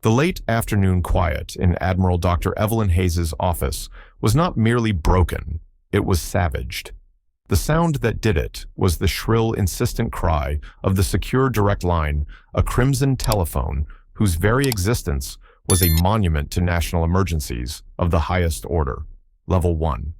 The late afternoon quiet in Admiral Dr. Evelyn Hayes's office was not merely broken, it was savaged. The sound that did it was the shrill, insistent cry of the secure direct line, a crimson telephone whose very existence was a monument to national emergencies of the highest order, Level 1.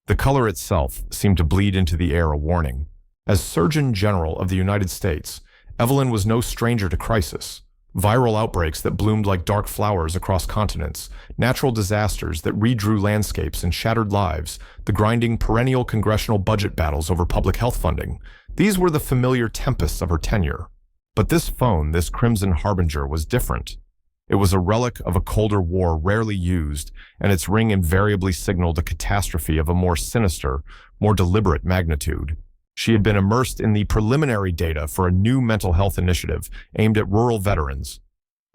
The color itself seemed to bleed into the air a warning. As Surgeon General of the United States, Evelyn was no stranger to crisis. Viral outbreaks that bloomed like dark flowers across continents, natural disasters that redrew landscapes and shattered lives, the grinding perennial congressional budget battles over public health funding. These were the familiar tempests of her tenure. But this phone, this crimson harbinger, was different. It was a relic of a colder war rarely used, and its ring invariably signaled a catastrophe of a more sinister, more deliberate magnitude. She had been immersed in the preliminary data for a new mental health initiative aimed at rural veterans.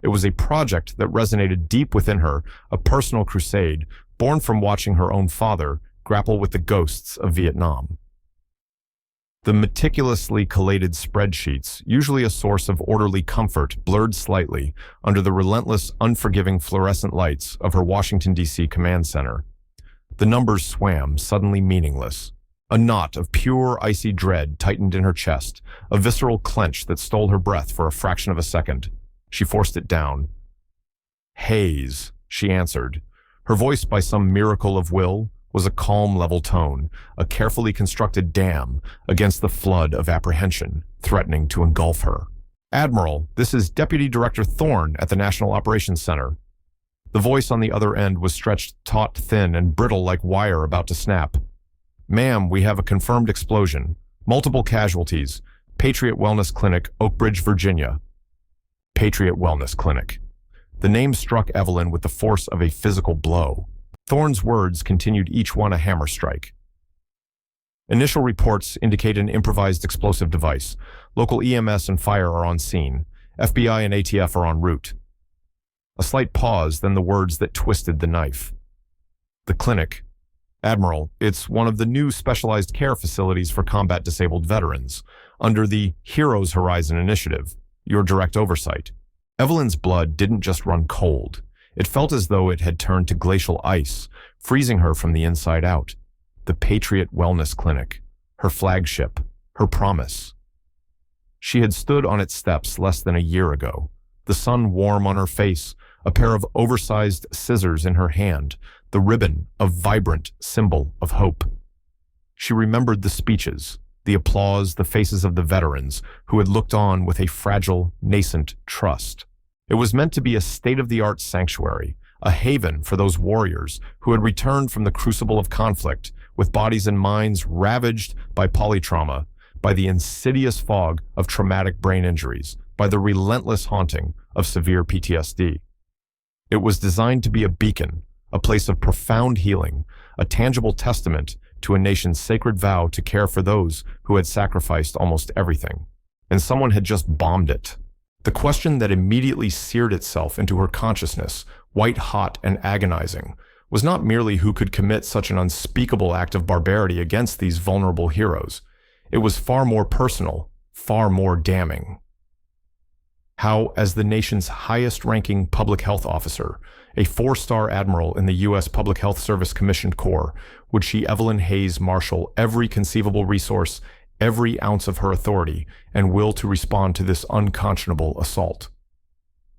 It was a project that resonated deep within her, a personal crusade born from watching her own father grapple with the ghosts of Vietnam. The meticulously collated spreadsheets, usually a source of orderly comfort, blurred slightly under the relentless, unforgiving fluorescent lights of her Washington, D.C. command center. The numbers swam, suddenly meaningless. A knot of pure, icy dread tightened in her chest, a visceral clench that stole her breath for a fraction of a second. She forced it down. "Hayes," she answered. Her voice, by some miracle of will, was a calm, level tone, a carefully constructed dam against the flood of apprehension threatening to engulf her. "Admiral, this is Deputy Director Thorne at the National Operations Center." The voice on the other end was stretched taut, thin, and brittle like wire about to snap. "Ma'am, we have a confirmed explosion. Multiple casualties. Patriot Wellness Clinic, Oak Ridge, Virginia." Patriot Wellness Clinic. The name struck Evelyn with the force of a physical blow. Thorne's words continued, each one a hammer strike. "Initial reports indicate an improvised explosive device. Local EMS and fire are on scene. FBI and ATF are en route." A slight pause, then the words that twisted the knife. "The clinic. Admiral, it's one of the new specialized care facilities for combat-disabled veterans, under the Heroes Horizon initiative, your direct oversight." Evelyn's blood didn't just run cold. It felt as though it had turned to glacial ice, freezing her from the inside out. The Patriot Wellness Clinic, her flagship, her promise. She had stood on its steps less than a year ago, the sun warm on her face, a pair of oversized scissors in her hand, the ribbon, a vibrant symbol of hope. She remembered the speeches, the applause, the faces of the veterans who had looked on with a fragile, nascent trust. It was meant to be a state-of-the-art sanctuary, a haven for those warriors who had returned from the crucible of conflict with bodies and minds ravaged by polytrauma, by the insidious fog of traumatic brain injuries, by the relentless haunting of severe PTSD. It was designed to be a beacon, a place of profound healing, a tangible testament to a nation's sacred vow to care for those who had sacrificed almost everything. And someone had just bombed it. The question that immediately seared itself into her consciousness, white-hot and agonizing, was not merely who could commit such an unspeakable act of barbarity against these vulnerable heroes. It was far more personal, far more damning. How, as the nation's highest-ranking public health officer, a 4-star admiral in the U.S. Public Health Service Commissioned Corps, would she, Evelyn Hayes, marshal every conceivable resource, every ounce of her authority and will to respond to this unconscionable assault?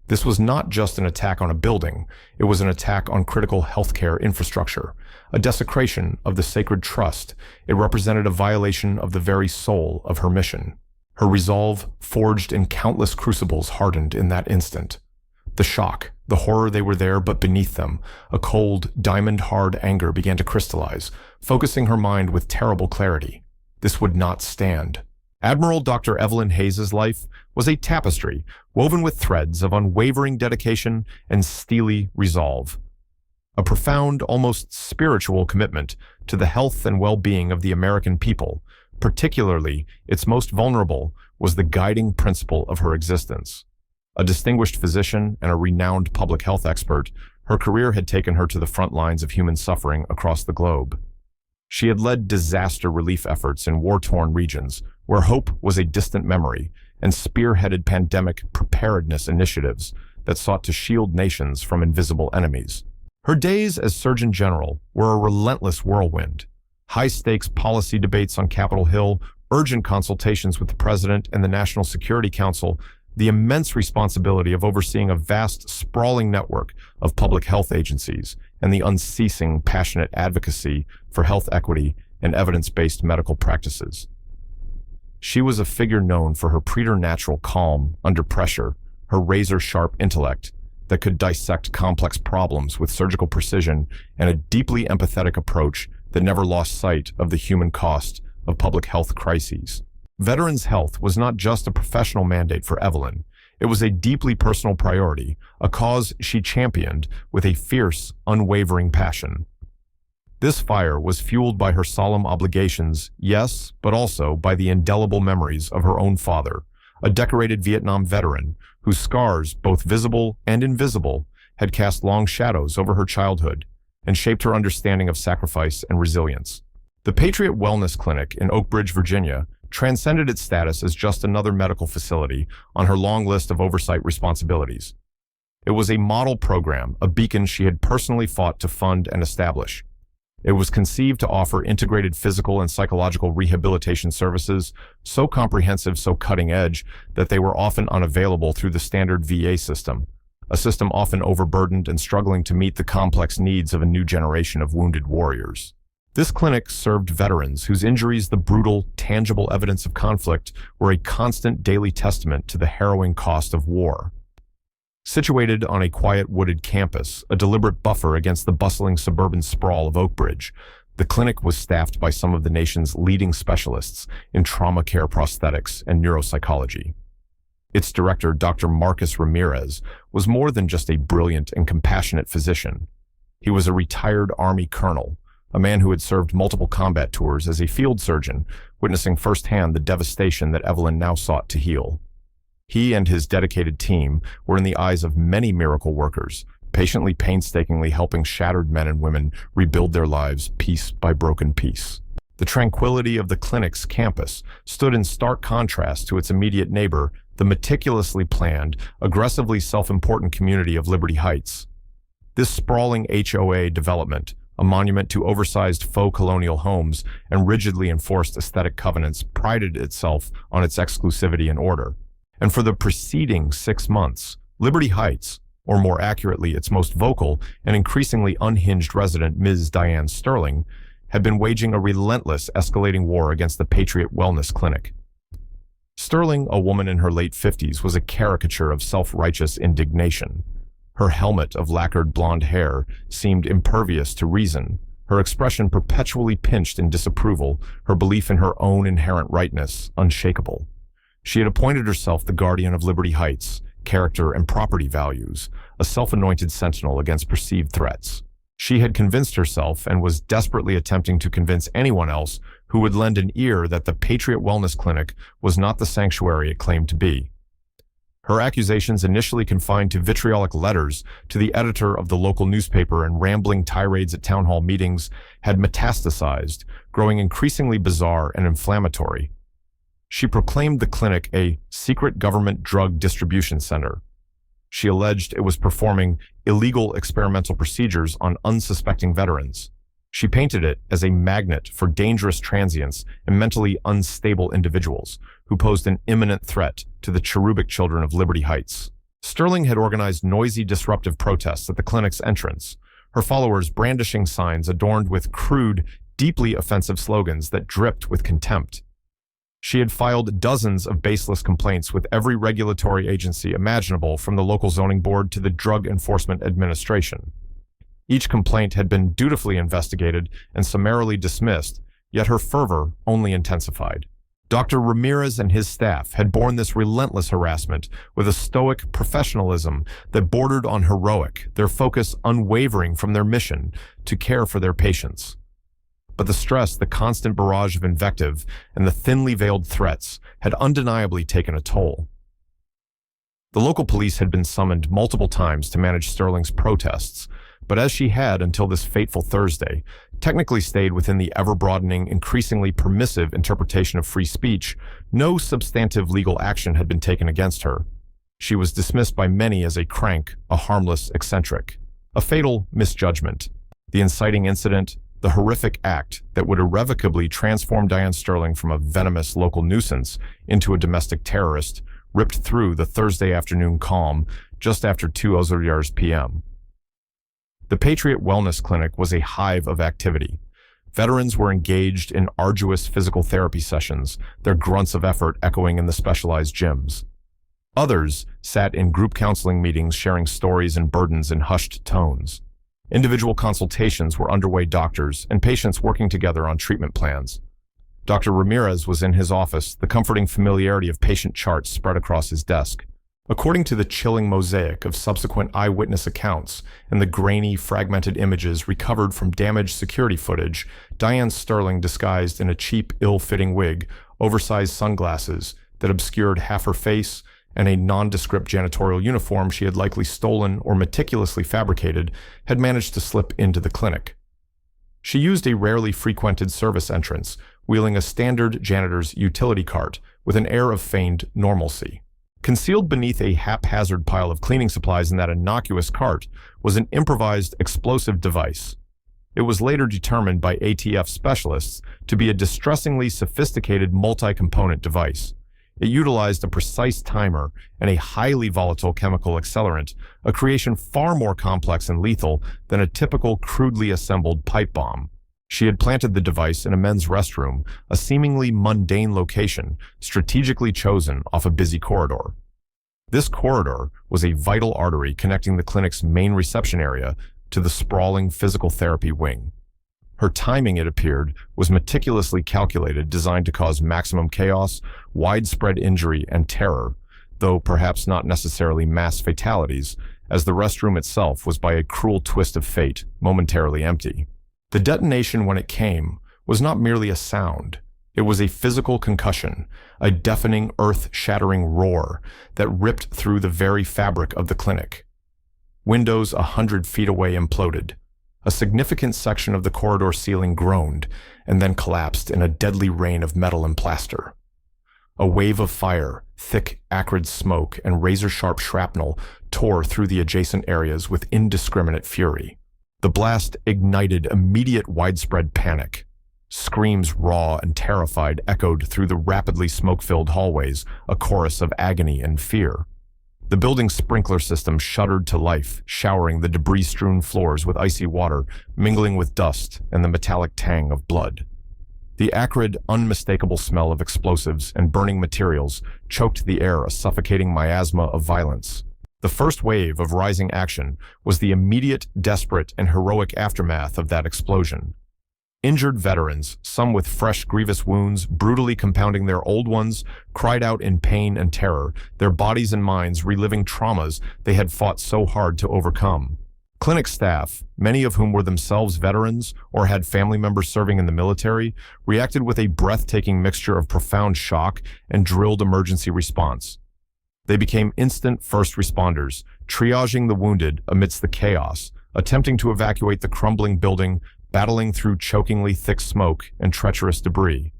This was not just an attack on a building, it was an attack on critical healthcare infrastructure, a desecration of the sacred trust. It represented a violation of the very soul of her mission. Her resolve, forged in countless crucibles, hardened in that instant. The shock, the horror, they were there, but beneath them, a cold, diamond-hard anger began to crystallize, focusing her mind with terrible clarity. This would not stand. Admiral Dr. Evelyn Hayes's life was a tapestry woven with threads of unwavering dedication and steely resolve. A profound, almost spiritual commitment to the health and well-being of the American people, particularly its most vulnerable, was the guiding principle of her existence. A distinguished physician and a renowned public health expert, her career had taken her to the front lines of human suffering across the globe. She had led disaster relief efforts in war-torn regions, where hope was a distant memory, and spearheaded pandemic preparedness initiatives that sought to shield nations from invisible enemies. Her days as Surgeon General were a relentless whirlwind. High-stakes policy debates on Capitol Hill, urgent consultations with the President and the National Security Council, the immense responsibility of overseeing a vast, sprawling network of public health agencies, and the unceasing, passionate advocacy for health equity and evidence-based medical practices. She was a figure known for her preternatural calm under pressure, her razor-sharp intellect that could dissect complex problems with surgical precision, and a deeply empathetic approach that never lost sight of the human cost of public health crises. Veterans' health was not just a professional mandate for Evelyn. It was a deeply personal priority, a cause she championed with a fierce, unwavering passion. This fire was fueled by her solemn obligations, yes, but also by the indelible memories of her own father, a decorated Vietnam veteran whose scars, both visible and invisible, had cast long shadows over her childhood and shaped her understanding of sacrifice and resilience. The Patriot Wellness Clinic in Oak Ridge, Virginia, transcended its status as just another medical facility on her long list of oversight responsibilities. It was a model program, a beacon she had personally fought to fund and establish. It was conceived to offer integrated physical and psychological rehabilitation services, so comprehensive, so cutting-edge, that they were often unavailable through the standard VA system, a system often overburdened and struggling to meet the complex needs of a new generation of wounded warriors. This clinic served veterans whose injuries, the brutal, tangible evidence of conflict, were a constant daily testament to the harrowing cost of war. Situated on a quiet wooded campus, a deliberate buffer against the bustling suburban sprawl of Oak Ridge, the clinic was staffed by some of the nation's leading specialists in trauma care prosthetics and neuropsychology. Its director, Dr. Marcus Ramirez, was more than just a brilliant and compassionate physician. He was a retired Army colonel, a man who had served multiple combat tours as a field surgeon, witnessing firsthand the devastation that Evelyn now sought to heal. He and his dedicated team were in the eyes of many miracle workers, painstakingly helping shattered men and women rebuild their lives piece by broken piece. The tranquility of the clinic's campus stood in stark contrast to its immediate neighbor, the meticulously planned, aggressively self-important community of Liberty Heights. This sprawling HOA development, a monument to oversized faux colonial homes and rigidly enforced aesthetic covenants, prided itself on its exclusivity and order. And for the preceding 6 months, Liberty Heights, or more accurately its most vocal and increasingly unhinged resident, Ms. Diane Sterling, had been waging a relentless, escalating war against the Patriot Wellness Clinic. Sterling, a woman in her late 50s, was a caricature of self-righteous indignation. Her helmet of lacquered blonde hair seemed impervious to reason, her expression perpetually pinched in disapproval, her belief in her own inherent rightness unshakable. She had appointed herself the guardian of Liberty Heights, character and property values, a self-anointed sentinel against perceived threats. She had convinced herself and was desperately attempting to convince anyone else who would lend an ear that the Patriot Wellness Clinic was not the sanctuary it claimed to be. Her accusations, initially confined to vitriolic letters to the editor of the local newspaper and rambling tirades at town hall meetings, had metastasized, growing increasingly bizarre and inflammatory. She proclaimed the clinic a secret government drug distribution center. She alleged it was performing illegal experimental procedures on unsuspecting veterans. She painted it as a magnet for dangerous transients and mentally unstable individuals who posed an imminent threat to the cherubic children of Liberty Heights. Sterling had organized noisy, disruptive protests at the clinic's entrance, her followers brandishing signs adorned with crude, deeply offensive slogans that dripped with contempt. She had filed dozens of baseless complaints with every regulatory agency imaginable, from the local zoning board to the Drug Enforcement Administration. Each complaint had been dutifully investigated and summarily dismissed, yet her fervor only intensified. Dr. Ramirez and his staff had borne this relentless harassment with a stoic professionalism that bordered on heroic, their focus unwavering from their mission to care for their patients. But the stress, the constant barrage of invective, and the thinly veiled threats had undeniably taken a toll. The local police had been summoned multiple times to manage Sterling's protests, but as she had, until this fateful Thursday, technically stayed within the ever-broadening, increasingly permissive interpretation of free speech, no substantive legal action had been taken against her. she was dismissed by many as a crank, a harmless eccentric. A fatal misjudgment. The inciting incident, the horrific act that would irrevocably transform Diane Sterling from a venomous local nuisance into a domestic terrorist, ripped through the Thursday afternoon calm just after 2:00 p.m. The Patriot Wellness Clinic was a hive of activity. Veterans were engaged in arduous physical therapy sessions, their grunts of effort echoing in the specialized gyms. Others sat in group counseling meetings sharing stories and burdens in hushed tones. Individual consultations were underway, doctors and patients working together on treatment plans. Dr. Ramirez was in his office, the comforting familiarity of patient charts spread across his desk. According to the chilling mosaic of subsequent eyewitness accounts and the grainy, fragmented images recovered from damaged security footage, Diane Sterling, disguised in a cheap, ill-fitting wig, oversized sunglasses that obscured half her face, and a nondescript janitorial uniform she had likely stolen or meticulously fabricated, had managed to slip into the clinic. She used a rarely frequented service entrance, wheeling a standard janitor's utility cart with an air of feigned normalcy. Concealed beneath a haphazard pile of cleaning supplies in that innocuous cart was an improvised explosive device. It was later determined by ATF specialists to be a distressingly sophisticated multi-component device. It utilized a precise timer and a highly volatile chemical accelerant, a creation far more complex and lethal than a typical crudely assembled pipe bomb. She had planted the device in a men's restroom, a seemingly mundane location, strategically chosen off a busy corridor. This corridor was a vital artery connecting the clinic's main reception area to the sprawling physical therapy wing. Her timing, it appeared, was meticulously calculated, designed to cause maximum chaos, widespread injury, and terror, though perhaps not necessarily mass fatalities, as the restroom itself was by a cruel twist of fate momentarily empty. The detonation, when it came, was not merely a sound. It was a physical concussion, a deafening, earth-shattering roar that ripped through the very fabric of the clinic. Windows 100 feet away imploded. A significant section of the corridor ceiling groaned and then collapsed in a deadly rain of metal and plaster. A wave of fire, thick, acrid smoke, and razor-sharp shrapnel tore through the adjacent areas with indiscriminate fury. The blast ignited immediate widespread panic. Screams, raw and terrified, echoed through the rapidly smoke-filled hallways, a chorus of agony and fear. The building's sprinkler system shuddered to life, showering the debris-strewn floors with icy water, mingling with dust and the metallic tang of blood. The acrid, unmistakable smell of explosives and burning materials choked the air, a suffocating miasma of violence. The first wave of rising action was the immediate, desperate, and heroic aftermath of that explosion. Injured veterans, some with fresh, grievous wounds brutally compounding their old ones, cried out in pain and terror, their bodies and minds reliving traumas they had fought so hard to overcome. Clinic staff, many of whom were themselves veterans or had family members serving in the military, reacted with a breathtaking mixture of profound shock and drilled emergency response. They became instant first responders, triaging the wounded amidst the chaos, attempting to evacuate the crumbling building, battling through chokingly thick smoke and treacherous debris.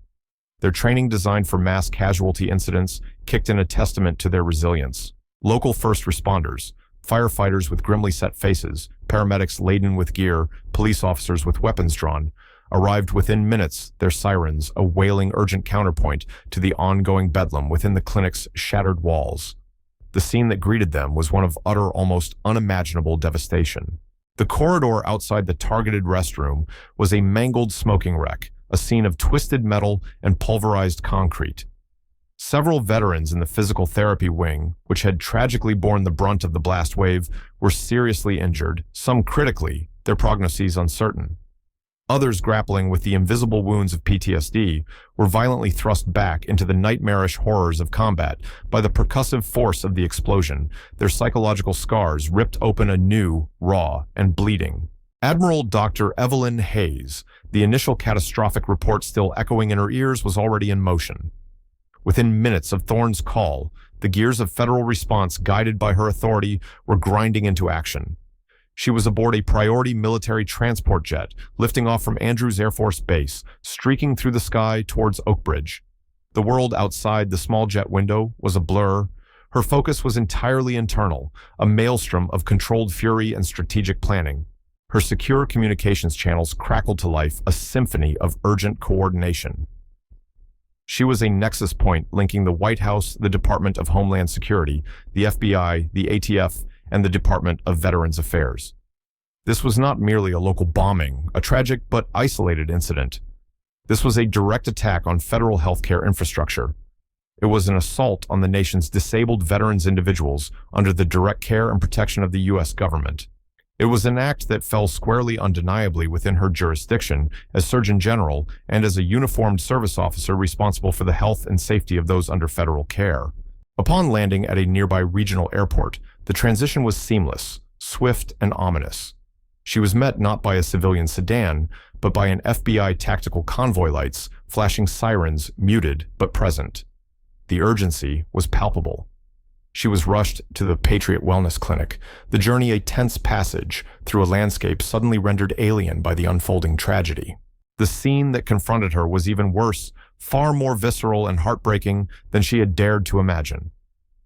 Their training, designed for mass casualty incidents, kicked in a testament to their resilience. Local first responders, firefighters with grimly set faces, paramedics laden with gear, police officers with weapons drawn, arrived within minutes, their sirens a wailing urgent counterpoint to the ongoing bedlam within the clinic's shattered walls. The scene that greeted them was one of utter, almost unimaginable devastation. The corridor outside the targeted restroom was a mangled smoking wreck, a scene of twisted metal and pulverized concrete. Several veterans in the physical therapy wing, which had tragically borne the brunt of the blast wave, were seriously injured, some critically, their prognoses uncertain. Others, grappling with the invisible wounds of PTSD, were violently thrust back into the nightmarish horrors of combat by the percussive force of the explosion, their psychological scars ripped open anew, raw and bleeding. Admiral Dr. Evelyn Hayes, the initial catastrophic report still echoing in her ears, was already in motion. Within minutes of Thorne's call, the gears of federal response, guided by her authority, were grinding into action. She was aboard a priority military transport jet, lifting off from Andrews Air Force Base, streaking through the sky towards Oak Ridge. The world outside the small jet window was a blur, Her focus was entirely internal, a maelstrom of controlled fury and strategic planning. Her secure communications channels crackled to life, a symphony of urgent coordination. She was a nexus point linking the White House, the Department of Homeland Security, the FBI, the ATF, and the Department of Veterans Affairs. This was not merely a local bombing, a tragic but isolated incident. This was a direct attack on federal healthcare infrastructure. It was an assault on the nation's disabled veterans individuals under the direct care and protection of the U.S. government. It was an act that fell squarely undeniably within her jurisdiction as Surgeon General and as a uniformed service officer responsible for the health and safety of those under federal care. Upon landing at a nearby regional airport, the transition was seamless, swift, and ominous. She was met not by a civilian sedan, but by an FBI tactical convoy lights, flashing sirens, muted but present. The urgency was palpable. She was rushed to the Patriot Wellness Clinic, the journey a tense passage through a landscape suddenly rendered alien by the unfolding tragedy. The scene that confronted her was even worse, far more visceral and heartbreaking than she had dared to imagine.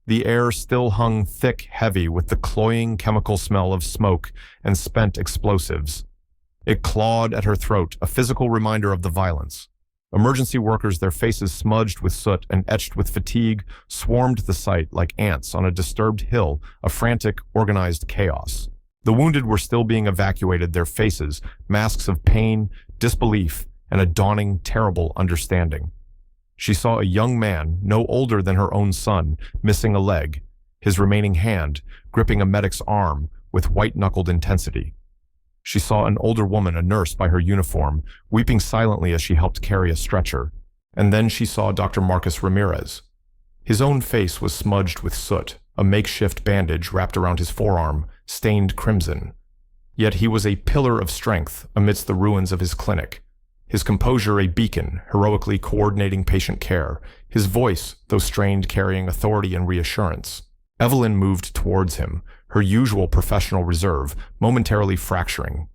The air still hung thick, heavy with the cloying chemical smell of smoke and spent explosives. It clawed at her throat, a physical reminder of the violence. Emergency workers, their faces smudged with soot and etched with fatigue, swarmed the site like ants on a disturbed hill, a frantic, organized chaos. The wounded were still being evacuated, their faces, masks of pain, disbelief, and a dawning, terrible understanding. She saw a young man, no older than her own son, missing a leg, his remaining hand gripping a medic's arm with white-knuckled intensity. She saw an older woman, a nurse by her uniform, weeping silently as she helped carry a stretcher. And then she saw Dr. Marcus Ramirez. His own face was smudged with soot, a makeshift bandage wrapped around his forearm, stained crimson. Yet he was a pillar of strength amidst the ruins of his clinic. His composure a beacon, heroically coordinating patient care. His voice, though strained, carrying authority and reassurance. Evelyn moved towards him, her usual professional reserve momentarily fracturing.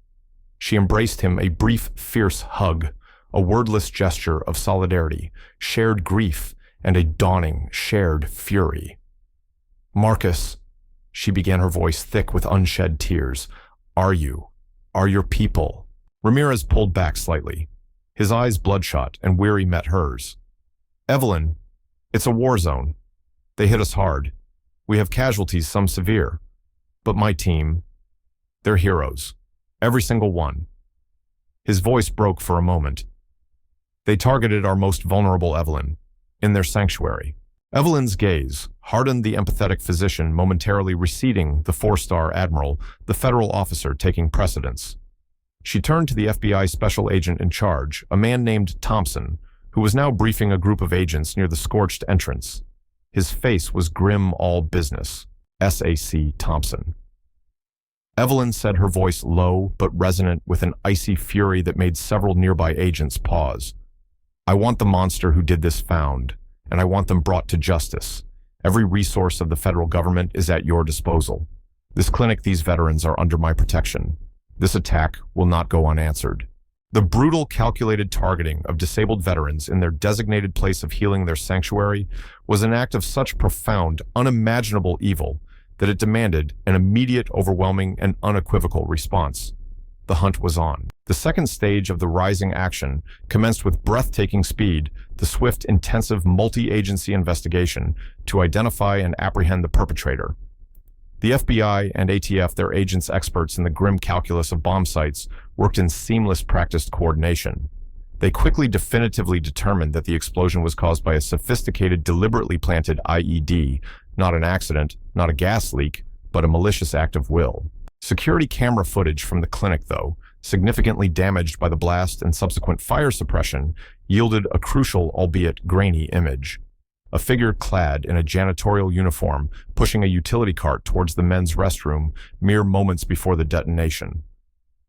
She embraced him, a brief, fierce hug, a wordless gesture of solidarity, shared grief, and a dawning, shared fury. "Marcus," she began, her voice thick with unshed tears, "are your people?" Ramirez pulled back slightly. His eyes bloodshot and weary met hers. "Evelyn, it's a war zone. They hit us hard. We have casualties, some severe. But my team, they're heroes. Every single one." His voice broke for a moment. "They targeted our most vulnerable, Evelyn, in their sanctuary." Evelyn's gaze hardened, the empathetic physician momentarily receding, the four-star admiral, the federal officer taking precedence. She turned to the FBI special agent in charge, a man named Thompson, who was now briefing a group of agents near the scorched entrance. His face was grim all business. SAC Thompson. Evelyn said, her voice low but resonant with an icy fury that made several nearby agents pause. "I want the monster who did this found, and I want them brought to justice. Every resource of the federal government is at your disposal. This clinic, these veterans are under my protection. This attack will not go unanswered." The brutal, calculated targeting of disabled veterans in their designated place of healing, their sanctuary, was an act of such profound, unimaginable evil that it demanded an immediate, overwhelming, and unequivocal response. The hunt was on. The second stage of the rising action commenced with breathtaking speed, the swift, intensive, multi-agency investigation to identify and apprehend the perpetrator. The FBI and ATF, their agents experts in the grim calculus of bomb sites, worked in seamless, practiced coordination. They quickly definitively determined that the explosion was caused by a sophisticated, deliberately planted IED, not an accident, not a gas leak, but a malicious act of will. Security camera footage from the clinic, though, significantly damaged by the blast and subsequent fire suppression, yielded a crucial, albeit grainy, image. A figure clad in a janitorial uniform pushing a utility cart towards the men's restroom mere moments before the detonation.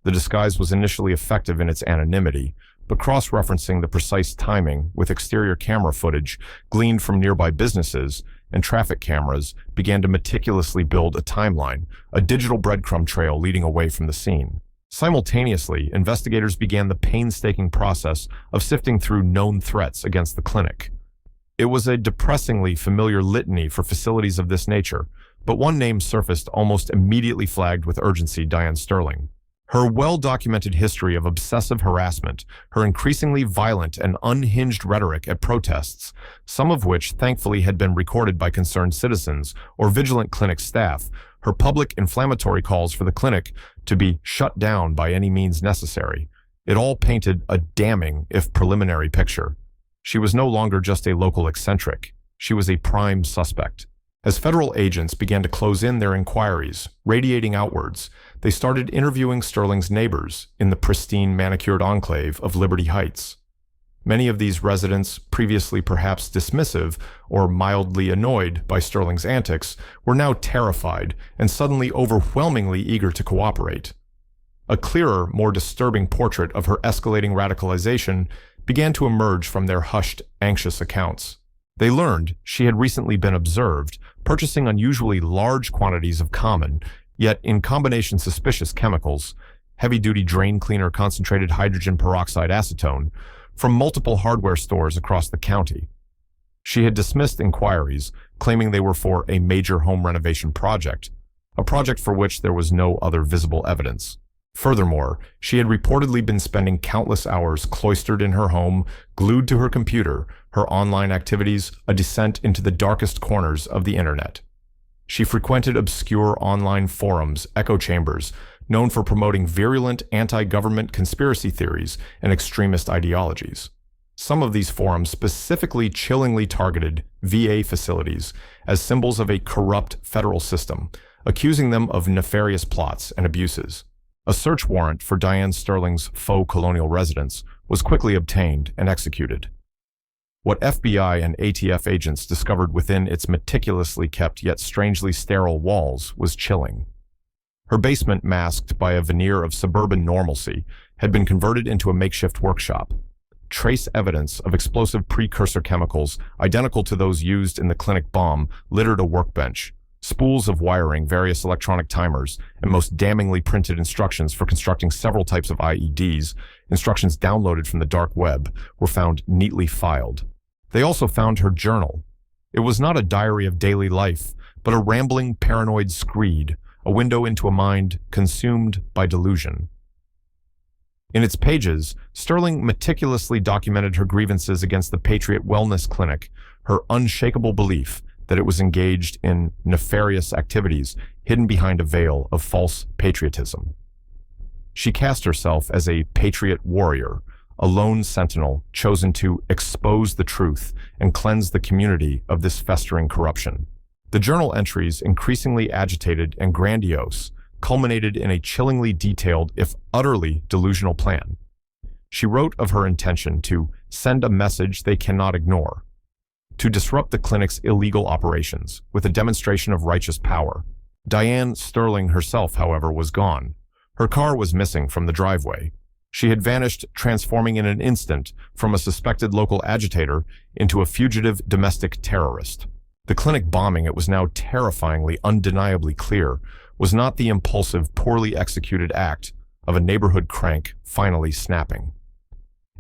The disguise was initially effective in its anonymity, but cross-referencing the precise timing with exterior camera footage gleaned from nearby businesses and traffic cameras began to meticulously build a timeline, a digital breadcrumb trail leading away from the scene. Simultaneously, investigators began the painstaking process of sifting through known threats against the clinic. It was a depressingly familiar litany for facilities of this nature, but one name surfaced almost immediately, flagged with urgency: Diane Sterling. Her well-documented history of obsessive harassment, her increasingly violent and unhinged rhetoric at protests, some of which thankfully had been recorded by concerned citizens or vigilant clinic staff, her public inflammatory calls for the clinic to be shut down by any means necessary. It all painted a damning, if preliminary, picture. She was no longer just a local eccentric. She was a prime suspect. As federal agents began to close in their inquiries, radiating outwards, they started interviewing Sterling's neighbors in the pristine, manicured enclave of Liberty Heights. Many of these residents, previously perhaps dismissive or mildly annoyed by Sterling's antics, were now terrified and suddenly overwhelmingly eager to cooperate. A clearer, more disturbing portrait of her escalating radicalization began to emerge from their hushed, anxious accounts. They learned she had recently been observed purchasing unusually large quantities of common, yet in combination suspicious chemicals, heavy-duty drain cleaner concentrated hydrogen peroxide acetone, from multiple hardware stores across the county. She had dismissed inquiries, claiming they were for a major home renovation project, a project for which there was no other visible evidence. Furthermore, she had reportedly been spending countless hours cloistered in her home, glued to her computer, her online activities a descent into the darkest corners of the internet. She frequented obscure online forums, echo chambers, known for promoting virulent anti-government conspiracy theories and extremist ideologies. Some of these forums specifically chillingly targeted VA facilities as symbols of a corrupt federal system, accusing them of nefarious plots and abuses. A search warrant for Diane Sterling's faux colonial residence was quickly obtained and executed. What FBI and ATF agents discovered within its meticulously kept yet strangely sterile walls was chilling. Her basement, masked by a veneer of suburban normalcy, had been converted into a makeshift workshop. Trace evidence of explosive precursor chemicals identical to those used in the clinic bomb littered a workbench. Spools of wiring, various electronic timers, and most damningly printed instructions for constructing several types of IEDs, instructions downloaded from the dark web, were found neatly filed. They also found her journal. It was not a diary of daily life, but a rambling, paranoid screed, a window into a mind consumed by delusion. In its pages, Sterling meticulously documented her grievances against the Patriot Wellness Clinic, her unshakable belief that it was engaged in nefarious activities hidden behind a veil of false patriotism. She cast herself as a patriot warrior, a lone sentinel chosen to expose the truth and cleanse the community of this festering corruption. The journal entries, increasingly agitated and grandiose, culminated in a chillingly detailed, if utterly delusional plan. She wrote of her intention to send a message they cannot ignore, to disrupt the clinic's illegal operations with a demonstration of righteous power. Diane Sterling herself, however, was gone. Her car was missing from the driveway. She had vanished, transforming in an instant from a suspected local agitator into a fugitive domestic terrorist. The clinic bombing, it was now terrifyingly, undeniably clear, was not the impulsive, poorly executed act of a neighborhood crank finally snapping.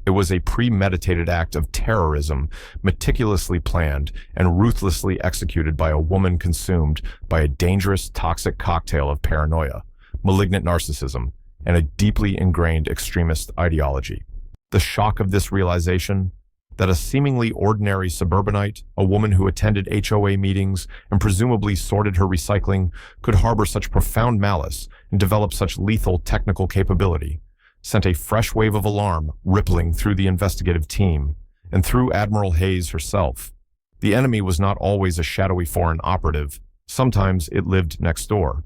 It was a premeditated act of terrorism, meticulously planned and ruthlessly executed by a woman consumed by a dangerous, toxic cocktail of paranoia, malignant narcissism, and a deeply ingrained extremist ideology. The shock of this realization, that a seemingly ordinary suburbanite, a woman who attended HOA meetings and presumably sorted her recycling, could harbor such profound malice and develop such lethal technical capability, sent a fresh wave of alarm rippling through the investigative team and through Admiral Hayes herself. The enemy was not always a shadowy foreign operative. Sometimes it lived next door.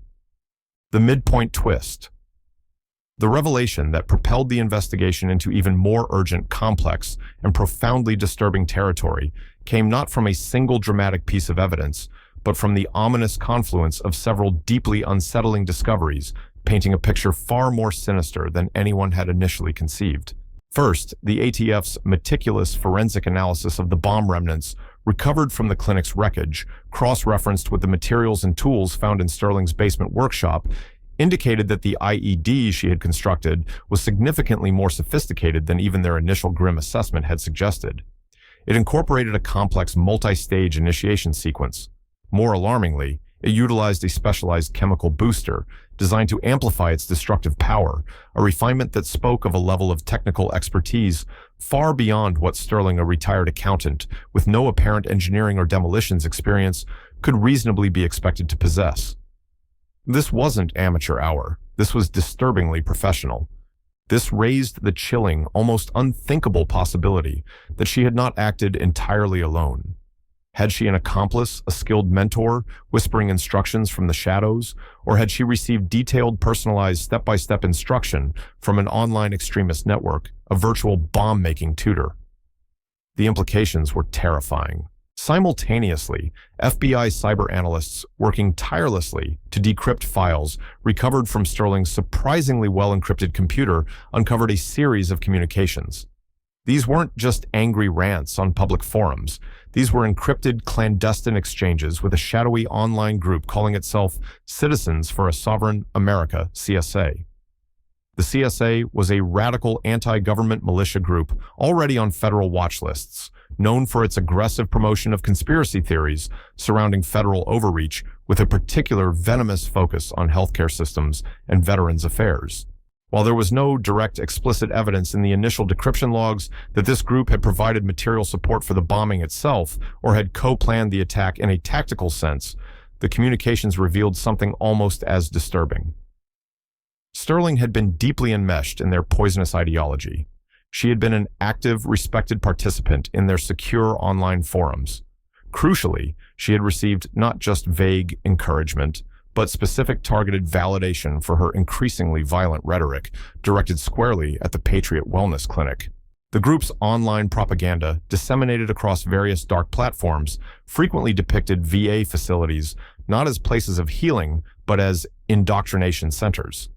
The midpoint twist. The revelation that propelled the investigation into even more urgent, complex, and profoundly disturbing territory came not from a single dramatic piece of evidence, but from the ominous confluence of several deeply unsettling discoveries, painting a picture far more sinister than anyone had initially conceived. First, the ATF's meticulous forensic analysis of the bomb remnants recovered from the clinic's wreckage, cross-referenced with the materials and tools found in Sterling's basement workshop, indicated that the IED she had constructed was significantly more sophisticated than even their initial grim assessment had suggested. It incorporated a complex multi-stage initiation sequence. More alarmingly, it utilized a specialized chemical booster designed to amplify its destructive power, a refinement that spoke of a level of technical expertise far beyond what Sterling, a retired accountant with no apparent engineering or demolitions experience, could reasonably be expected to possess. This wasn't amateur hour. This was disturbingly professional. This raised the chilling, almost unthinkable possibility that she had not acted entirely alone. Had she an accomplice, a skilled mentor, whispering instructions from the shadows, or had she received detailed, personalized, step-by-step instruction from an online extremist network, a virtual bomb-making tutor? The implications were terrifying. Simultaneously, FBI cyber analysts working tirelessly to decrypt files recovered from Sterling's surprisingly well-encrypted computer uncovered a series of communications. These weren't just angry rants on public forums. These were encrypted, clandestine exchanges with a shadowy online group calling itself Citizens for a Sovereign America, CSA. The CSA was a radical anti-government militia group already on federal watch lists, known for its aggressive promotion of conspiracy theories surrounding federal overreach with a particular venomous focus on healthcare systems and veterans affairs. While there was no direct explicit evidence in the initial decryption logs that this group had provided material support for the bombing itself or had co-planned the attack in a tactical sense, the communications revealed something almost as disturbing. Sterling had been deeply enmeshed in their poisonous ideology. She had been an active, respected participant in their secure online forums. Crucially, she had received not just vague encouragement, but specific targeted validation for her increasingly violent rhetoric directed squarely at the Patriot Wellness Clinic. The group's online propaganda, disseminated across various dark platforms, frequently depicted VA facilities not as places of healing, but as indoctrination centers.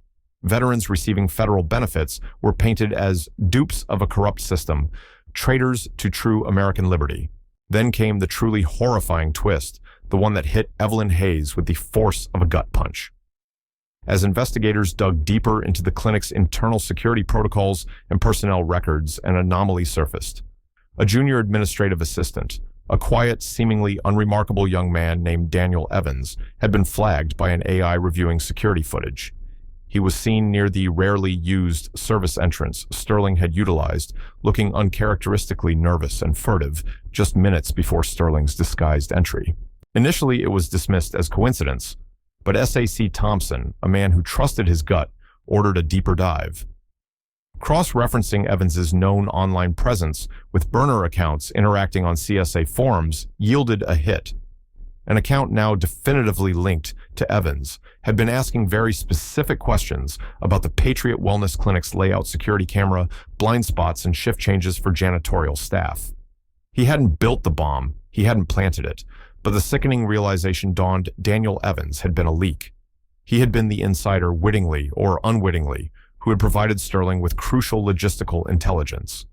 Veterans receiving federal benefits were painted as dupes of a corrupt system, traitors to true American liberty. Then came the truly horrifying twist, the one that hit Evelyn Hayes with the force of a gut punch. As investigators dug deeper into the clinic's internal security protocols and personnel records, an anomaly surfaced. A junior administrative assistant, a quiet, seemingly unremarkable young man named Daniel Evans, had been flagged by an AI reviewing security footage. He was seen near the rarely used service entrance Sterling had utilized, looking uncharacteristically nervous and furtive just minutes before Sterling's disguised entry. Initially, it was dismissed as coincidence, but SAC Thompson, a man who trusted his gut, ordered a deeper dive. Cross-referencing Evans's known online presence with burner accounts interacting on CSA forums yielded a hit. An account now definitively linked to Evans had been asking very specific questions about the Patriot Wellness Clinic's layout security camera, blind spots, and shift changes for janitorial staff. He hadn't built the bomb, he hadn't planted it, but the sickening realization dawned Daniel Evans had been a leak. He had been the insider wittingly or unwittingly who had provided Sterling with crucial logistical intelligence.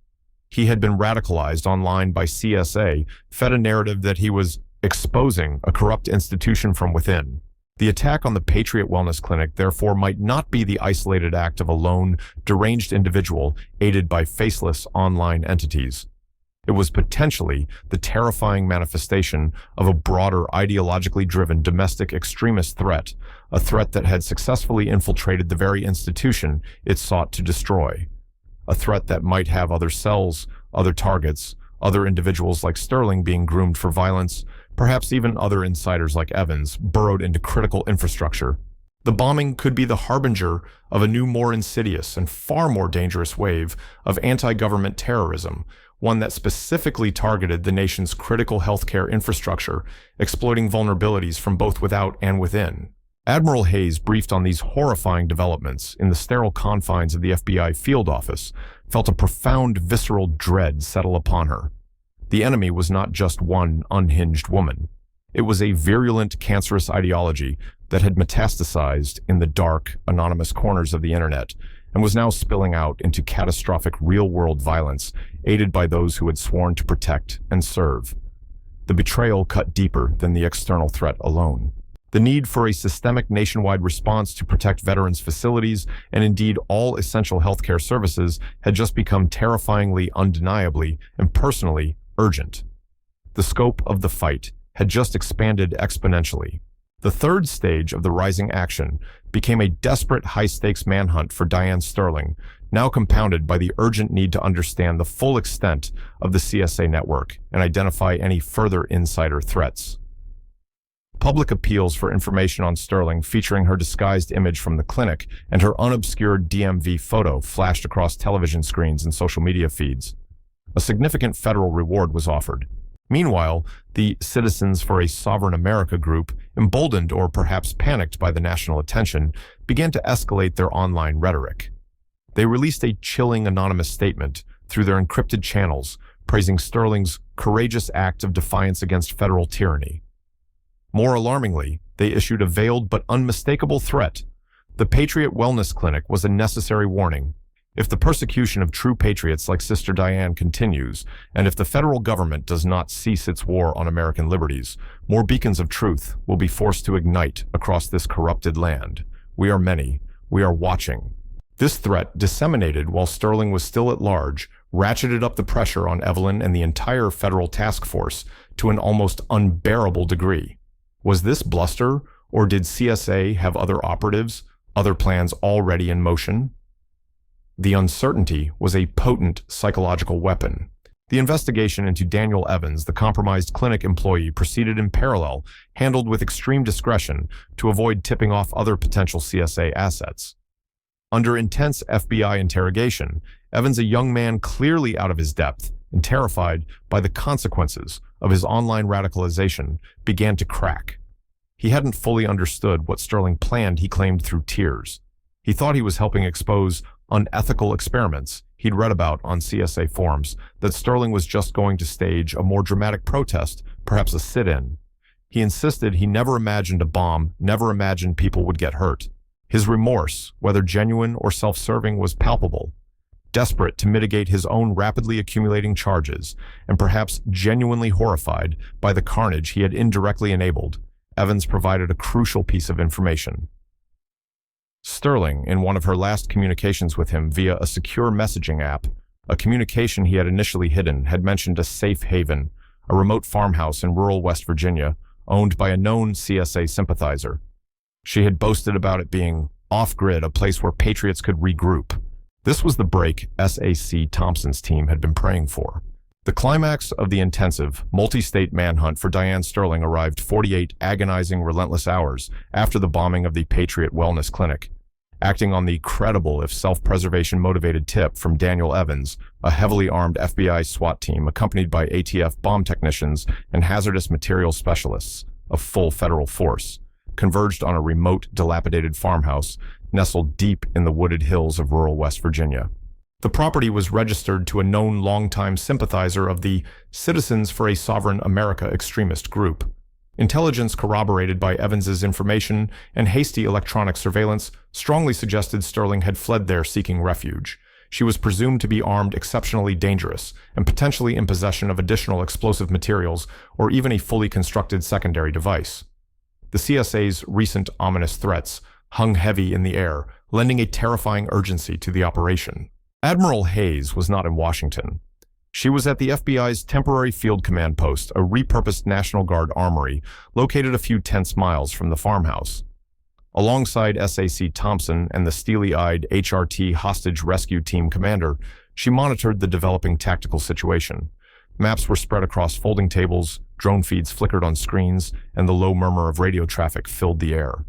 He had been radicalized online by CSA, fed a narrative that he was exposing a corrupt institution from within. The attack on the Patriot Wellness Clinic, therefore, might not be the isolated act of a lone, deranged individual aided by faceless online entities. It was potentially the terrifying manifestation of a broader ideologically driven domestic extremist threat, a threat that had successfully infiltrated the very institution it sought to destroy. A threat that might have other cells, other targets, other individuals like Sterling being groomed for violence, perhaps even other insiders like Evans burrowed into critical infrastructure. The bombing could be the harbinger of a new, more insidious and far more dangerous wave of anti-government terrorism, one that specifically targeted the nation's critical healthcare infrastructure, exploiting vulnerabilities from both without and within. Admiral Hayes, briefed on these horrifying developments in the sterile confines of the FBI field office, felt a profound visceral dread settle upon her. The enemy was not just one unhinged woman. It was a virulent, cancerous ideology that had metastasized in the dark, anonymous corners of the internet and was now spilling out into catastrophic real-world violence aided by those who had sworn to protect and serve. The betrayal cut deeper than the external threat alone. The need for a systemic nationwide response to protect veterans' facilities and indeed all essential healthcare services had just become terrifyingly, undeniably, and personally urgent. The scope of the fight had just expanded exponentially. The third stage of the rising action became a desperate high-stakes manhunt for Diane Sterling, now compounded by the urgent need to understand the full extent of the CSA network and identify any further insider threats. Public appeals for information on Sterling featuring her disguised image from the clinic and her unobscured DMV photo flashed across television screens and social media feeds. A significant federal reward was offered. Meanwhile, the Citizens for a Sovereign America group, emboldened or perhaps panicked by the national attention, began to escalate their online rhetoric. They released a chilling anonymous statement through their encrypted channels, praising Sterling's courageous act of defiance against federal tyranny. More alarmingly, they issued a veiled but unmistakable threat. The Patriot Wellness Clinic was a necessary warning. If the persecution of true patriots like Sister Diane continues, and if the federal government does not cease its war on American liberties, more beacons of truth will be forced to ignite across this corrupted land. We are many. We are watching. This threat, disseminated while Sterling was still at large, ratcheted up the pressure on Evelyn and the entire federal task force to an almost unbearable degree. Was this bluster, or did CSA have other operatives, other plans already in motion? The uncertainty was a potent psychological weapon. The investigation into Daniel Evans, the compromised clinic employee, proceeded in parallel, handled with extreme discretion to avoid tipping off other potential CSA assets. Under intense FBI interrogation, Evans, a young man clearly out of his depth and terrified by the consequences of his online radicalization, began to crack. He hadn't fully understood what Sterling planned, he claimed through tears. He thought he was helping expose unethical experiments he'd read about on CSA forums, that Sterling was just going to stage a more dramatic protest, perhaps a sit-in. He insisted he never imagined a bomb, never imagined people would get hurt. His remorse, whether genuine or self-serving, was palpable. Desperate to mitigate his own rapidly accumulating charges, and perhaps genuinely horrified by the carnage he had indirectly enabled, Evans provided a crucial piece of information. Sterling, in one of her last communications with him via a secure messaging app, a communication he had initially hidden, had mentioned a safe haven, a remote farmhouse in rural West Virginia, owned by a known CSA sympathizer. She had boasted about it being off-grid, a place where patriots could regroup. This was the break SAC Thompson's team had been praying for. The climax of the intensive, multi-state manhunt for Diane Sterling arrived 48 agonizing, relentless hours after the bombing of the Patriot Wellness Clinic. Acting on the credible, if self-preservation motivated tip from Daniel Evans, a heavily armed FBI SWAT team accompanied by ATF bomb technicians and hazardous materials specialists, a full federal force, converged on a remote, dilapidated farmhouse nestled deep in the wooded hills of rural West Virginia. The property was registered to a known longtime sympathizer of the Citizens for a Sovereign America extremist group. Intelligence corroborated by Evans's information and hasty electronic surveillance strongly suggested Sterling had fled there seeking refuge. She was presumed to be armed, exceptionally dangerous, and potentially in possession of additional explosive materials or even a fully constructed secondary device. The CSA's recent ominous threats hung heavy in the air, lending a terrifying urgency to the operation. Admiral Hayes was not in Washington. She was at the FBI's temporary field command post, a repurposed National Guard armory located a few tense miles from the farmhouse. Alongside SAC Thompson and the steely-eyed HRT hostage rescue team commander, she monitored the developing tactical situation. Maps were spread across folding tables, drone feeds flickered on screens, and the low murmur of radio traffic filled the air.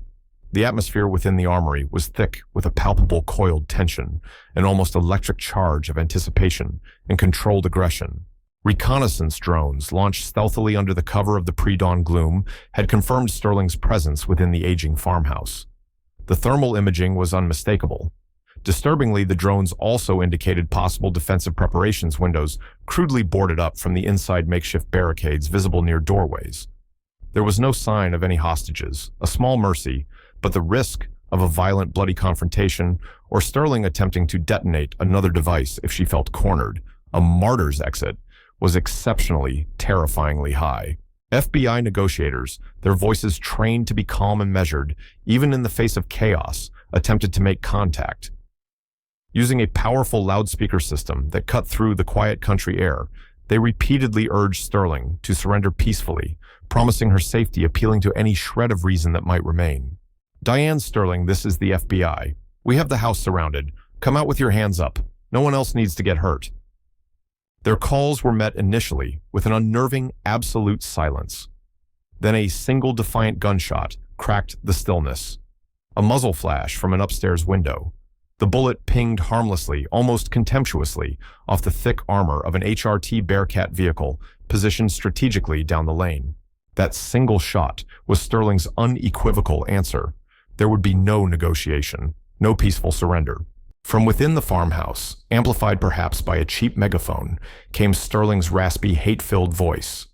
The atmosphere within the armory was thick with a palpable coiled tension, an almost electric charge of anticipation and controlled aggression. Reconnaissance drones, launched stealthily under the cover of the pre-dawn gloom, had confirmed Sterling's presence within the aging farmhouse. The thermal imaging was unmistakable. Disturbingly, the drones also indicated possible defensive preparations windows crudely boarded up from the inside makeshift barricades visible near doorways. There was no sign of any hostages, a small mercy, but the risk of a violent, bloody confrontation or Sterling attempting to detonate another device if she felt cornered, a martyr's exit, was exceptionally, terrifyingly high. FBI negotiators, their voices trained to be calm and measured, even in the face of chaos, attempted to make contact. Using a powerful loudspeaker system that cut through the quiet country air, They repeatedly urged Sterling to surrender peacefully, promising her safety, appealing to any shred of reason that might remain. "Diane Sterling, this is the FBI. We have the house surrounded. Come out with your hands up. No one else needs to get hurt." Their calls were met initially with an unnerving, absolute silence. Then a single defiant gunshot cracked the stillness. A muzzle flash from an upstairs window. The bullet pinged harmlessly, almost contemptuously, off the thick armor of an HRT Bearcat vehicle positioned strategically down the lane. That single shot was Sterling's unequivocal answer. There would be no negotiation, no peaceful surrender. From within the farmhouse, amplified perhaps by a cheap megaphone, came Sterling's raspy, hate-filled voice.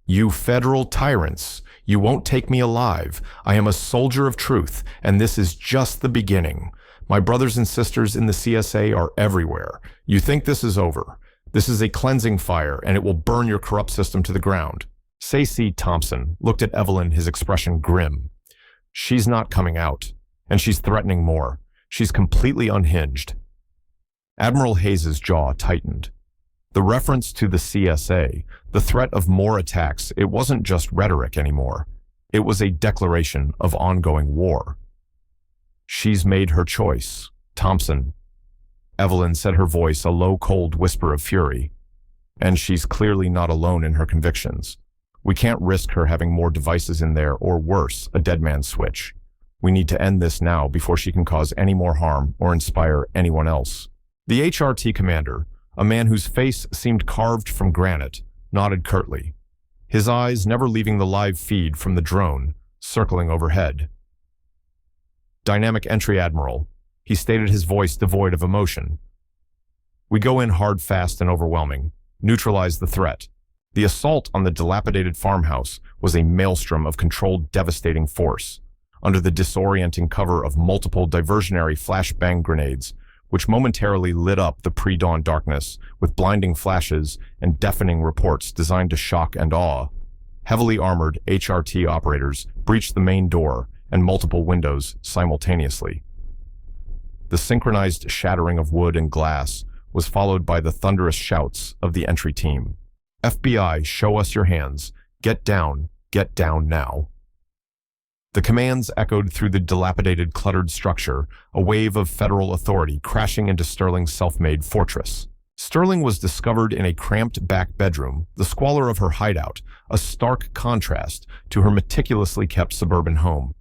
"You federal tyrants, you won't take me alive. I am a soldier of truth, and this is just the beginning. My brothers and sisters in the CSA are everywhere. You think this is over. This is a cleansing fire, and it will burn your corrupt system to the ground." C. Thompson looked at Evelyn, his expression grim. "She's not coming out, and she's threatening more. She's completely unhinged." Admiral Hayes' jaw tightened. The reference to the CSA, the threat of more attacks, it wasn't just rhetoric anymore. It was a declaration of ongoing war. "She's made her choice, Thompson." Evelyn said, her voice a low, cold whisper of fury. "And she's clearly not alone in her convictions. We can't risk her having more devices in there, or worse, a dead man's switch. We need to end this now before she can cause any more harm or inspire anyone else." The HRT commander, a man whose face seemed carved from granite, nodded curtly, his eyes never leaving the live feed from the drone circling overhead. "Dynamic entry, Admiral," he stated, his voice devoid of emotion. "We go in hard, fast, and overwhelming. Neutralize the threat." The assault on the dilapidated farmhouse was a maelstrom of controlled, devastating force, under the disorienting cover of multiple diversionary flashbang grenades, which momentarily lit up the pre-dawn darkness with blinding flashes and deafening reports designed to shock and awe. Heavily armored HRT operators breached the main door and multiple windows simultaneously. The synchronized shattering of wood and glass was followed by the thunderous shouts of the entry team. "FBI, show us your hands. Get down now." The commands echoed through the dilapidated, cluttered structure, a wave of federal authority crashing into Sterling's self-made fortress. Sterling was discovered in a cramped back bedroom, the squalor of her hideout, a stark contrast to her meticulously kept suburban home.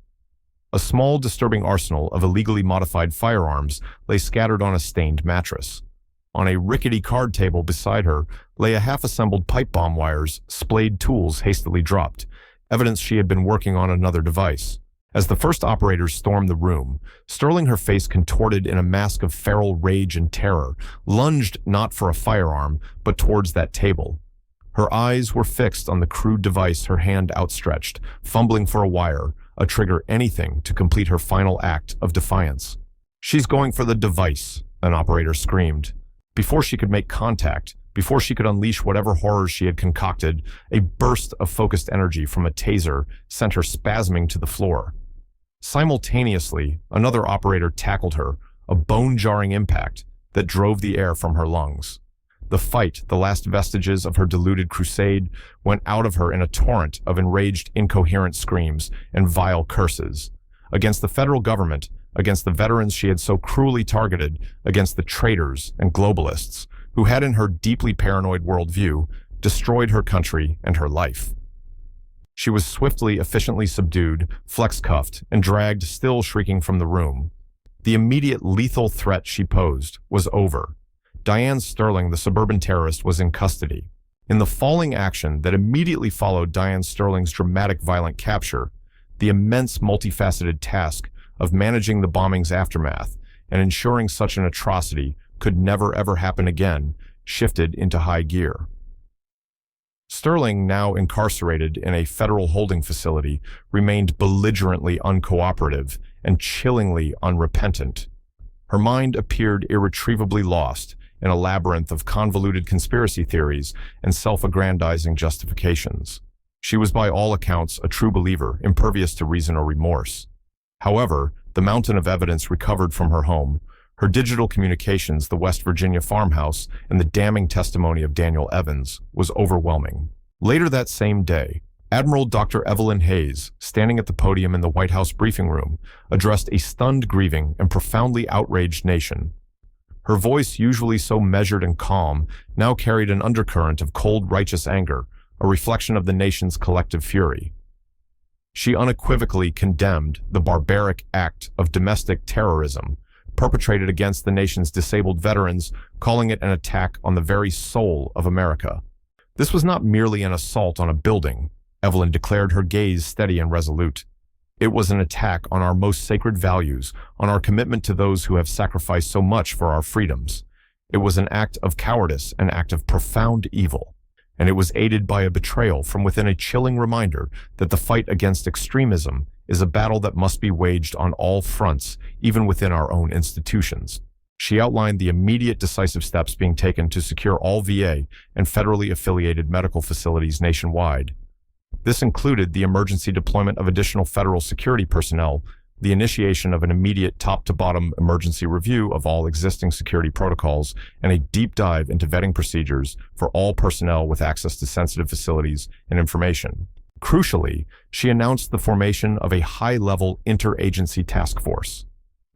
A small, disturbing arsenal of illegally modified firearms lay scattered on a stained mattress. On a rickety card table beside her lay a half-assembled pipe bomb wires, splayed tools hastily dropped, evidence she had been working on another device. As the first operators stormed the room, Sterling, her face contorted in a mask of feral rage and terror, lunged not for a firearm, but towards that table. Her eyes were fixed on the crude device, her hand outstretched, fumbling for a wire, a trigger, anything to complete her final act of defiance. "She's going for the device," an operator screamed. Before she could make contact, before she could unleash whatever horrors she had concocted, a burst of focused energy from a taser sent her spasming to the floor. Simultaneously, another operator tackled her, a bone-jarring impact that drove the air from her lungs. The fight, the last vestiges of her deluded crusade, went out of her in a torrent of enraged, incoherent screams and vile curses. Against the federal government, against the veterans she had so cruelly targeted, against the traitors and globalists, who had in her deeply paranoid worldview destroyed her country and her life. She was swiftly, efficiently subdued, flex-cuffed, and dragged, still shrieking, from the room. The immediate lethal threat she posed was over. Diane Sterling, the suburban terrorist, was in custody. In the falling action that immediately followed Diane Sterling's dramatic violent capture, the immense multifaceted task of managing the bombing's aftermath and ensuring such an atrocity could never ever happen again shifted into high gear. Sterling, now incarcerated in a federal holding facility, remained belligerently uncooperative and chillingly unrepentant. Her mind appeared irretrievably lost in a labyrinth of convoluted conspiracy theories and self-aggrandizing justifications. She was by all accounts a true believer, impervious to reason or remorse. However, the mountain of evidence recovered from her home, Her digital communications, the West Virginia farmhouse, and the damning testimony of Daniel Evans was overwhelming. Later that same day, Admiral Dr. Evelyn Hayes, standing at the podium in the White House briefing room, addressed a stunned, grieving, and profoundly outraged nation. Her voice, usually so measured and calm, now carried an undercurrent of cold, righteous anger, a reflection of the nation's collective fury. She unequivocally condemned the barbaric act of domestic terrorism perpetrated against the nation's disabled veterans, calling it an attack on the very soul of America. This was not merely an assault on a building, Evelyn declared, her gaze steady and resolute. It was an attack on our most sacred values, on our commitment to those who have sacrificed so much for our freedoms. It was an act of cowardice, an act of profound evil, and it was aided by a betrayal from within, a chilling reminder that the fight against extremism is a battle that must be waged on all fronts, even within our own institutions. She outlined the immediate decisive steps being taken to secure all VA and federally affiliated medical facilities nationwide. This included the emergency deployment of additional federal security personnel, the initiation of an immediate top-to-bottom emergency review of all existing security protocols, and a deep dive into vetting procedures for all personnel with access to sensitive facilities and information. Crucially, she announced the formation of a high-level interagency task force.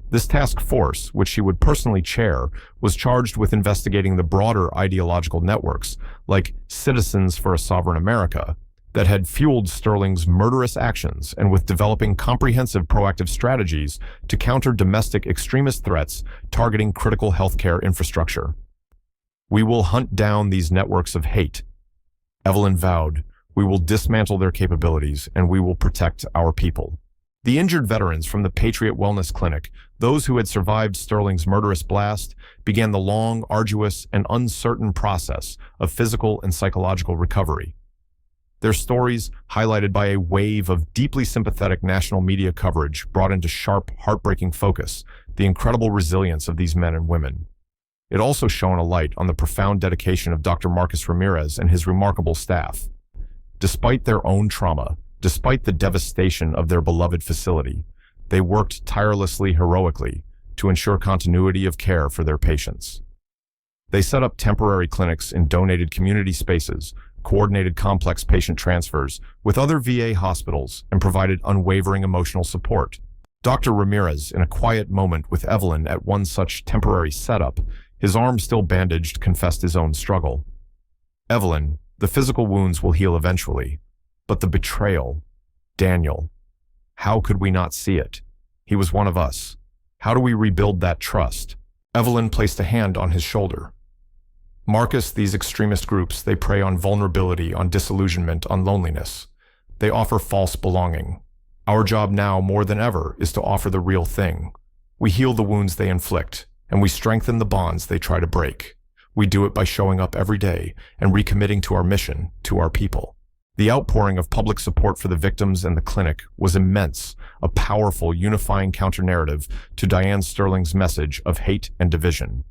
This task force, which she would personally chair, was charged with investigating the broader ideological networks, like Citizens for a Sovereign America, that had fueled Sterling's murderous actions, and with developing comprehensive proactive strategies to counter domestic extremist threats targeting critical healthcare infrastructure. "We will hunt down these networks of hate," Evelyn vowed. "We will dismantle their capabilities, and we will protect our people." The injured veterans from the Patriot Wellness Clinic, those who had survived Sterling's murderous blast, began the long, arduous, and uncertain process of physical and psychological recovery. Their stories, highlighted by a wave of deeply sympathetic national media coverage, brought into sharp, heartbreaking focus the incredible resilience of these men and women. It also shone a light on the profound dedication of Dr. Marcus Ramirez and his remarkable staff. Despite their own trauma, despite the devastation of their beloved facility, they worked tirelessly, heroically, to ensure continuity of care for their patients. They set up temporary clinics in donated community spaces, coordinated complex patient transfers with other VA hospitals, and provided unwavering emotional support. Dr. Ramirez, in a quiet moment with Evelyn at one such temporary setup, his arm still bandaged, confessed his own struggle. "Evelyn, the physical wounds will heal eventually, but the betrayal, Daniel, how could we not see it? He was one of us. How do we rebuild that trust?" Evelyn placed a hand on his shoulder. "Marcus, these extremist groups, they prey on vulnerability, on disillusionment, on loneliness. They offer false belonging. Our job now, more than ever, is to offer the real thing. We heal the wounds they inflict, and we strengthen the bonds they try to break. We do it by showing up every day and recommitting to our mission, to our people." The outpouring of public support for the victims and the clinic was immense, a powerful, unifying counter-narrative to Diane Sterling's message of hate and division.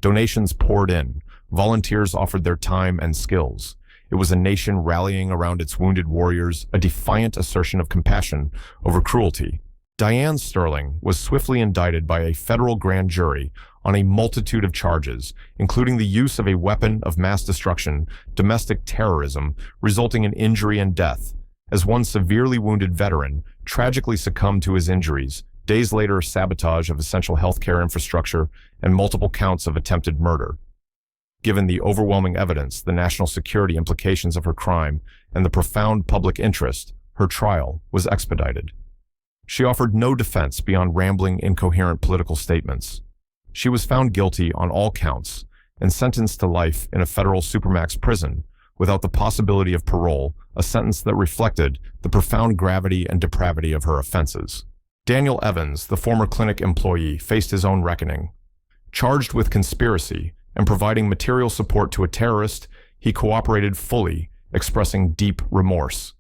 Donations poured in. Volunteers offered their time and skills. It was a nation rallying around its wounded warriors, a defiant assertion of compassion over cruelty. Diane Sterling was swiftly indicted by a federal grand jury on a multitude of charges, including the use of a weapon of mass destruction, domestic terrorism, resulting in injury and death, as one severely wounded veteran tragically succumbed to his injuries. Days later, sabotage of essential healthcare infrastructure and multiple counts of attempted murder. Given the overwhelming evidence, the national security implications of her crime, and the profound public interest, her trial was expedited. She offered no defense beyond rambling, incoherent political statements. She was found guilty on all counts and sentenced to life in a federal supermax prison without the possibility of parole, a sentence that reflected the profound gravity and depravity of her offenses. Daniel Evans, the former clinic employee, faced his own reckoning. Charged with conspiracy and providing material support to a terrorist, he cooperated fully, expressing deep remorse.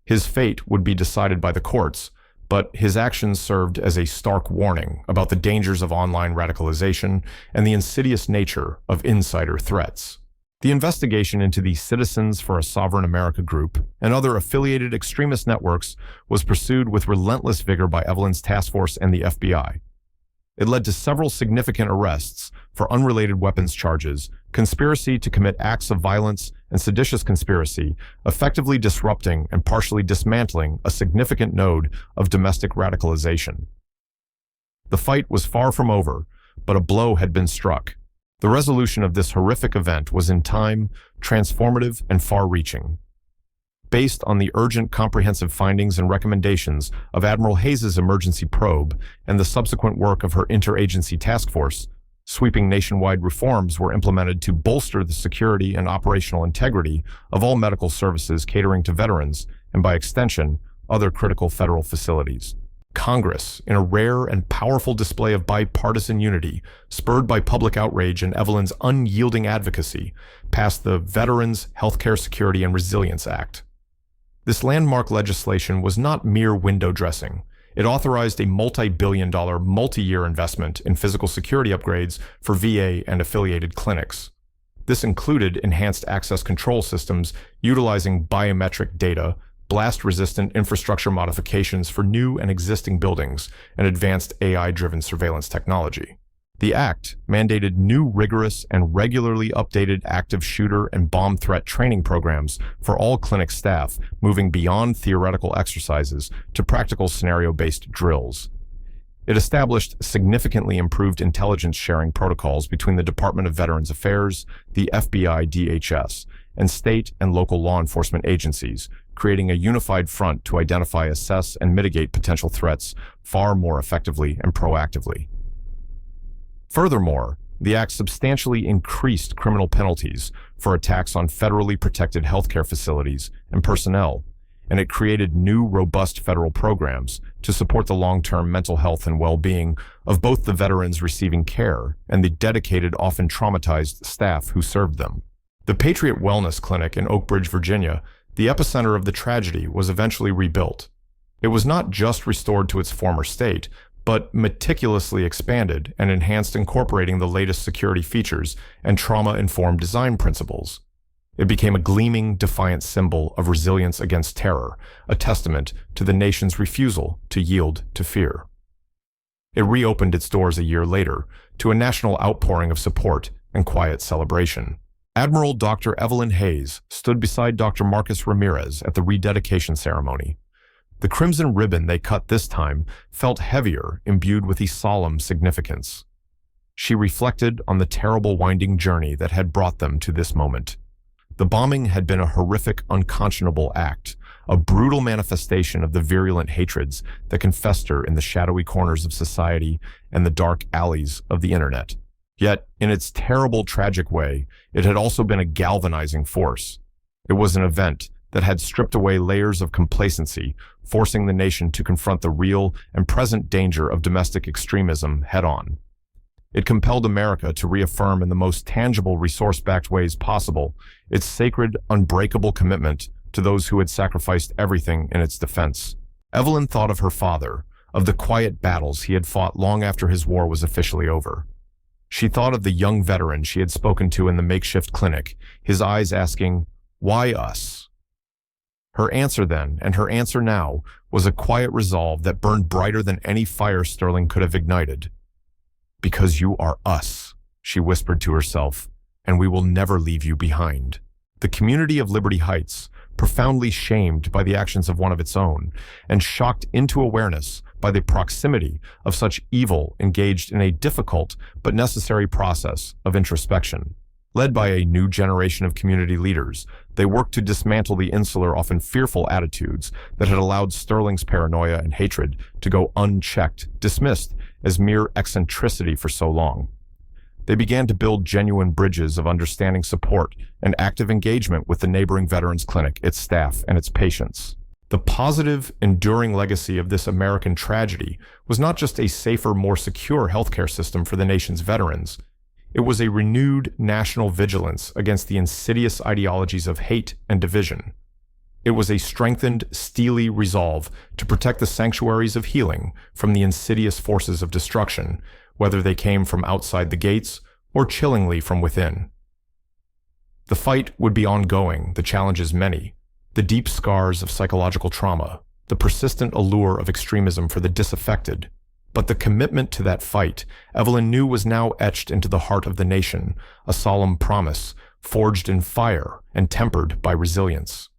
His fate would be decided by the courts, but his actions served as a stark warning about the dangers of online radicalization and the insidious nature of insider threats. The investigation into the Citizens for a Sovereign America group and other affiliated extremist networks was pursued with relentless vigor by Evelyn's task force and the FBI. It led to several significant arrests for unrelated weapons charges, conspiracy to commit acts of violence, and seditious conspiracy, effectively disrupting and partially dismantling a significant node of domestic radicalization. The fight was far from over, but a blow had been struck. The resolution of this horrific event was in time, transformative, and far-reaching. Based on the urgent comprehensive findings and recommendations of Admiral Hayes's emergency probe and the subsequent work of her interagency task force, sweeping nationwide reforms were implemented to bolster the security and operational integrity of all medical services catering to veterans and, by extension, other critical federal facilities. Congress, in a rare and powerful display of bipartisan unity, spurred by public outrage and Evelyn's unyielding advocacy, passed the Veterans Healthcare Security and Resilience Act. This landmark legislation was not mere window dressing. It authorized a multi-billion-dollar, multi-year investment in physical security upgrades for VA and affiliated clinics. This included enhanced access control systems utilizing biometric data, blast-resistant infrastructure modifications for new and existing buildings, and advanced AI-driven surveillance technology. The act mandated new rigorous and regularly updated active shooter and bomb threat training programs for all clinic staff, moving beyond theoretical exercises to practical scenario-based drills. It established significantly improved intelligence sharing protocols between the Department of Veterans Affairs, the FBI DHS, and state and local law enforcement agencies, creating a unified front to identify, assess, and mitigate potential threats far more effectively and proactively. Furthermore, the act substantially increased criminal penalties for attacks on federally protected healthcare facilities and personnel, and it created new robust federal programs to support the long-term mental health and well-being of both the veterans receiving care and the dedicated, often traumatized staff who served them. The Patriot Wellness Clinic in Oak Ridge, Virginia, the epicenter of the tragedy, was eventually rebuilt. It was not just restored to its former state, but meticulously expanded and enhanced, incorporating the latest security features and trauma-informed design principles. It became a gleaming, defiant symbol of resilience against terror, a testament to the nation's refusal to yield to fear. It reopened its doors a year later to a national outpouring of support and quiet celebration. Admiral Dr. Evelyn Hayes stood beside Dr. Marcus Ramirez at the rededication ceremony. The crimson ribbon they cut this time felt heavier, imbued with a solemn significance. She reflected on the terrible winding journey that had brought them to this moment. The bombing had been a horrific, unconscionable act, a brutal manifestation of the virulent hatreds that can fester in the shadowy corners of society and the dark alleys of the internet. Yet, in its terrible, tragic way, it had also been a galvanizing force. It was an event that had stripped away layers of complacency, forcing the nation to confront the real and present danger of domestic extremism head-on. It compelled America to reaffirm in the most tangible, resource-backed ways possible its sacred, unbreakable commitment to those who had sacrificed everything in its defense. Evelyn thought of her father, of the quiet battles he had fought long after his war was officially over. She thought of the young veteran she had spoken to in the makeshift clinic, his eyes asking, "Why us?" Her answer then, and her answer now, was a quiet resolve that burned brighter than any fire Sterling could have ignited. "Because you are us," she whispered to herself, "and we will never leave you behind." The community of Liberty Heights, profoundly shamed by the actions of one of its own, and shocked into awareness by the proximity of such evil, engaged in a difficult but necessary process of introspection. Led by a new generation of community leaders, they worked to dismantle the insular, often fearful attitudes that had allowed Sterling's paranoia and hatred to go unchecked, dismissed as mere eccentricity for so long. They began to build genuine bridges of understanding, support, and active engagement with the neighboring veterans clinic, its staff, and its patients. The positive, enduring legacy of this American tragedy was not just a safer, more secure healthcare system for the nation's veterans. It was a renewed national vigilance against the insidious ideologies of hate and division. It was a strengthened, steely resolve to protect the sanctuaries of healing from the insidious forces of destruction, whether they came from outside the gates or chillingly from within. The fight would be ongoing, the challenges many, the deep scars of psychological trauma, the persistent allure of extremism for the disaffected, But the commitment to that fight, Evelyn knew, was now etched into the heart of the nation, a solemn promise, forged in fire and tempered by resilience.